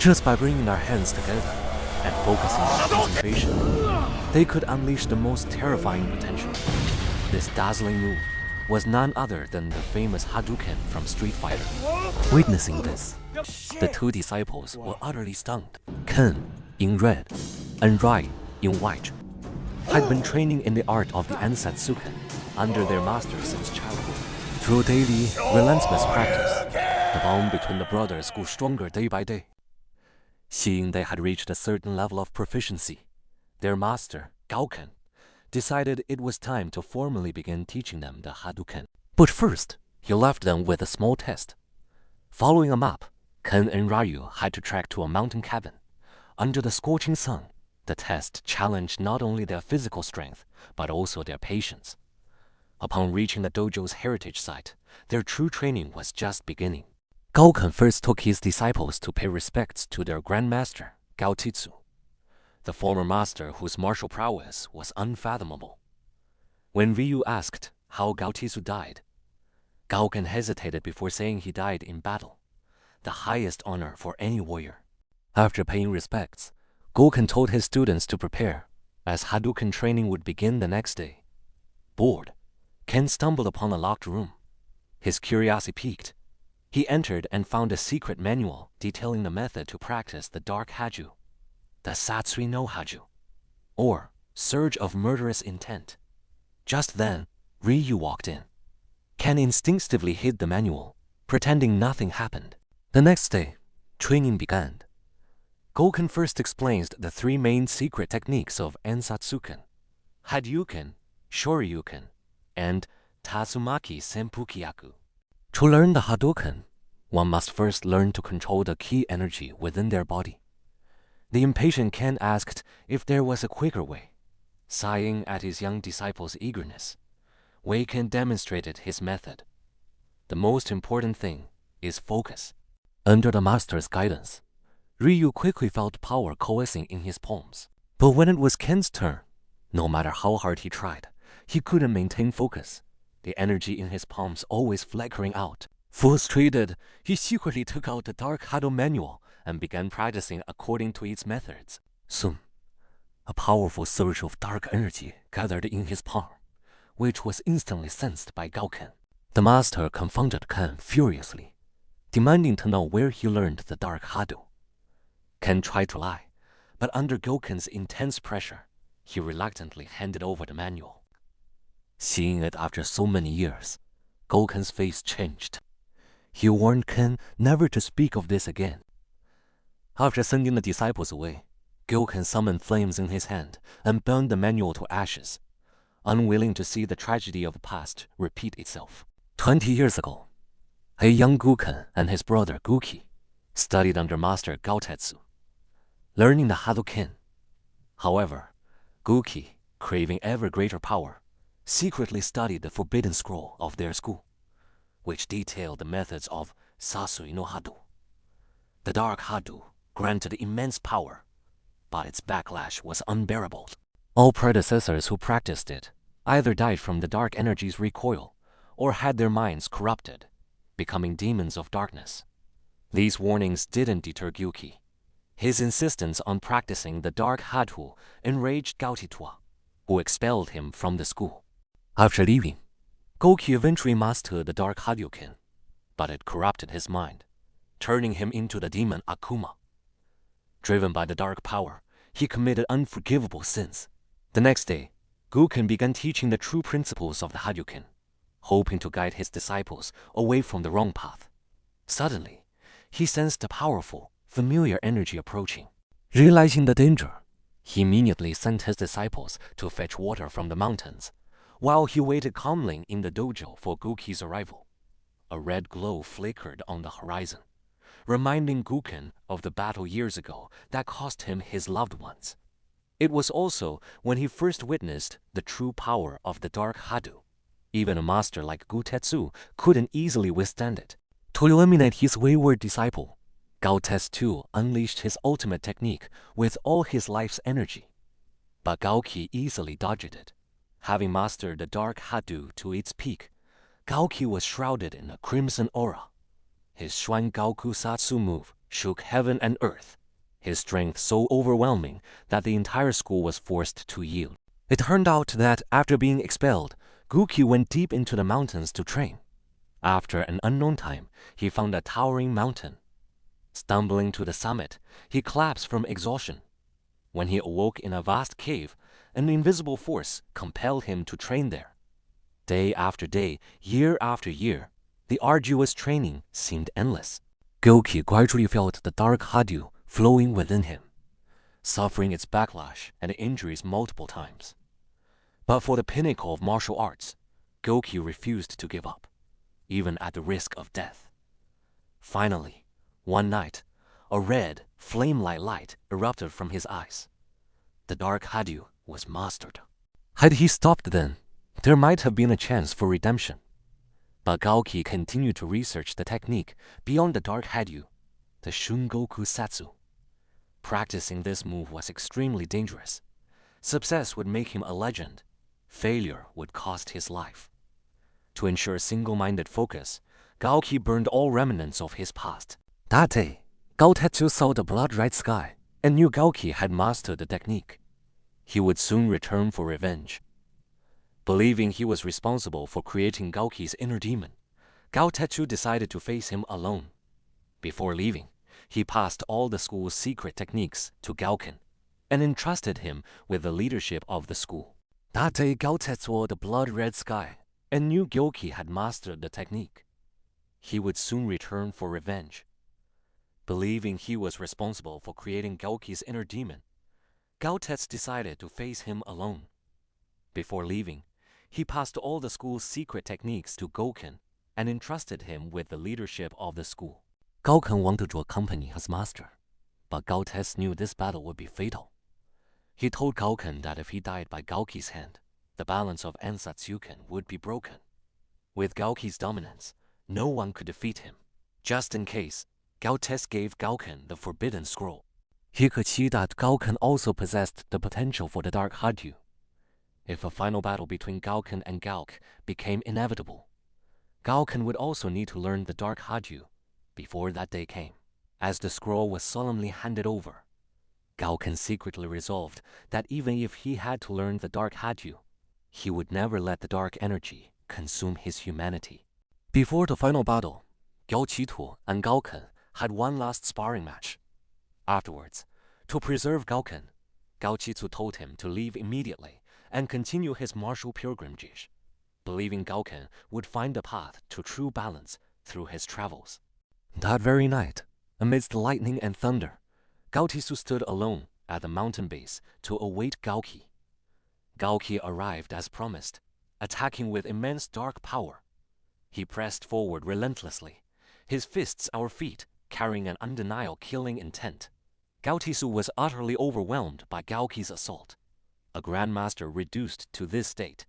Just by bringing their hands together and focusing on concentration, they could unleash the most terrifying potential. This dazzling move was none other than the famous Hadouken from Street Fighter. Witnessing this, the two disciples were utterly stunned. Ken, in red, and Ryu, in white, had been training in the art of the Ansatsuken under their master since childhood. Through daily, relentless practice, the bond between the brothers grew stronger day by day. Seeing they had reached a certain level of proficiency, their master, Gouken, decided it was time to formally begin teaching them the Hadouken. But first, he left them with a small test. Following a map, Ken and Ryu had to trek to a mountain cabin. Under the scorching sun, the test challenged not only their physical strength, but also their patience. Upon reaching the dojo's heritage site, their true training was just beginning. Gouken first took his disciples to pay respects to their grandmaster, Gaotitsu, the former master whose martial prowess was unfathomable. When Ryu asked how Gaotitsu died, Gouken hesitated before saying he died in battle, the highest honor for any warrior. After paying respects, Gouken told his students to prepare, as Hadouken training would begin the next day. Bored, Ken stumbled upon a locked room. His curiosity piqued. He entered and found a secret manual detailing the method to practice the Dark Hadou, the Satsui no Hadou, or surge of murderous intent. Just then, Ryu walked in. Ken instinctively hid the manual, pretending nothing happened. The next day, training began. Gouken first explains the three main secret techniques of Ansatsuken: Hadouken, Shoryuken, and Tatsumaki Senpukyaku. To learn the Hadouken, one must first learn to control the ki energy within their body. The impatient Ken asked if there was a quicker way. Sighing at his young disciple's eagerness, Wei Ken demonstrated his method. The most important thing is focus. Under the master's guidance, Ryu quickly felt power coalescing in his palms. But when it was Ken's turn, no matter how hard he tried, he couldn't maintain focus, the energy in his palms always flickering out. Frustrated, he secretly took out the Dark Hadou manual and began practicing according to its methods. Soon, a powerful surge of dark energy gathered in his palm, which was instantly sensed by Gouken. The master confronted Ken furiously, demanding to know where he learned the Dark Hadou. Ken tried to lie, but under Gouken's intense pressure, he reluctantly handed over the manual. Seeing it after so many years, Gouken's face changed. He warned Ken never to speak of this again. After sending the disciples away, Gouken summoned flames in his hand and burned the manual to ashes, unwilling to see the tragedy of the past repeat itself. 20 years ago, a young Gouken and his brother Gouki studied under Master Gaotetsu, learning the Hadouken. However, Gouki, craving ever greater power, secretly studied the forbidden scroll of their school, which detailed the methods of Satsui no Hadou. The Dark Hadou granted immense power, but its backlash was unbearable. All predecessors who practiced it either died from the dark energy's recoil or had their minds corrupted, becoming demons of darkness. These warnings didn't deter Gouki. His insistence on practicing the Dark Hadou enraged Gaotitua, who expelled him from the school. After leaving, Gouki eventually mastered the Dark Hadouken, but it corrupted his mind, turning him into the demon Akuma. Driven by the dark power, he committed unforgivable sins. The next day, Gouken began teaching the true principles of the Hadouken, hoping to guide his disciples away from the wrong path. Suddenly, he sensed a powerful, familiar energy approaching. Realizing the danger, he immediately sent his disciples to fetch water from the mountains, while he waited calmly in the dojo for Gouki's arrival. A red glow flickered on the horizon, reminding Gouken of the battle years ago that cost him his loved ones. It was also when he first witnessed the true power of the Dark Hadou. Even a master like Gaotetsu couldn't easily withstand it. To eliminate his wayward disciple, Gaotetsu unleashed his ultimate technique with all his life's energy. But Gouki easily dodged it. Having mastered the Dark Hadou to its peak, Gouki was shrouded in a crimson aura. His Shuan Gaoku Satsu move shook heaven and earth, his strength so overwhelming that the entire school was forced to yield. It turned out that after being expelled, Gouken went deep into the mountains to train. After an unknown time, he found a towering mountain. Stumbling to the summit, he collapsed from exhaustion. When he awoke in a vast cave, an invisible force compelled him to train there. Day after day, year after year, the arduous training seemed endless. Gouken gradually felt the Dark Hadou flowing within him, suffering its backlash and injuries multiple times. But for the pinnacle of martial arts, Gouken refused to give up, even at the risk of death. Finally, one night, a red, flame-like light erupted from his eyes. The Dark Hadou was mastered. Had he stopped then, there might have been a chance for redemption. But Gouken continued to research the technique beyond the Dark Hadou, the Shungoku Satsui. Practicing this move was extremely dangerous. Success would make him a legend. Failure would cost his life. To ensure single-minded focus, Gouken burned all remnants of his past. That day, Hadou saw the blood-red sky and knew Gouken had mastered the technique. He would soon return for revenge. Believing he was responsible for creating Gouken's inner demon, Hadou decided to face him alone. Before leaving, he passed all the school's secret techniques to Gouken and entrusted him with the leadership of the school. That day, Gouken saw the blood-red sky and knew Gouken had mastered the technique. He would soon return for revenge. Believing he was responsible for creating Gouken's inner demon, Gouken decided to face him alone. Before leaving, he passed all the school's secret techniques to Gouken and entrusted him with the leadership of the school. Gouken wanted to accompany his master, but Gouken knew this battle would be fatal. He told Gouken that if he died by Gouken's hand, the balance of Ansatsuken would be broken. With Gouken's dominance, no one could defeat him. Just in case, Gouken gave Gouken the Forbidden Scroll. He could see that Gouken also possessed the potential for the Dark Hadou. If a final battle between Gouken and Gouken became inevitable, Gouken would also need to learn the Dark Hadou before that day came. As the scroll was solemnly handed over, Gouken secretly resolved that even if he had to learn the Dark Hadou, he would never let the dark energy consume his humanity. Before the final battle, Gouken and Gouken had one last sparring match. Afterwards, to preserve Gouken, Gouken told him to leave immediately and continue his martial pilgrimage, believing Gouken would find the path to true balance through his travels. That very night, amidst lightning and thunder, Gouken stood alone at the mountain base to await Gouken. Gouken arrived as promised, attacking with immense dark power. He pressed forward relentlessly, his fists our feet carrying an undeniable killing intent. Gouken was utterly overwhelmed by Gouken's assault. A grandmaster reduced to this state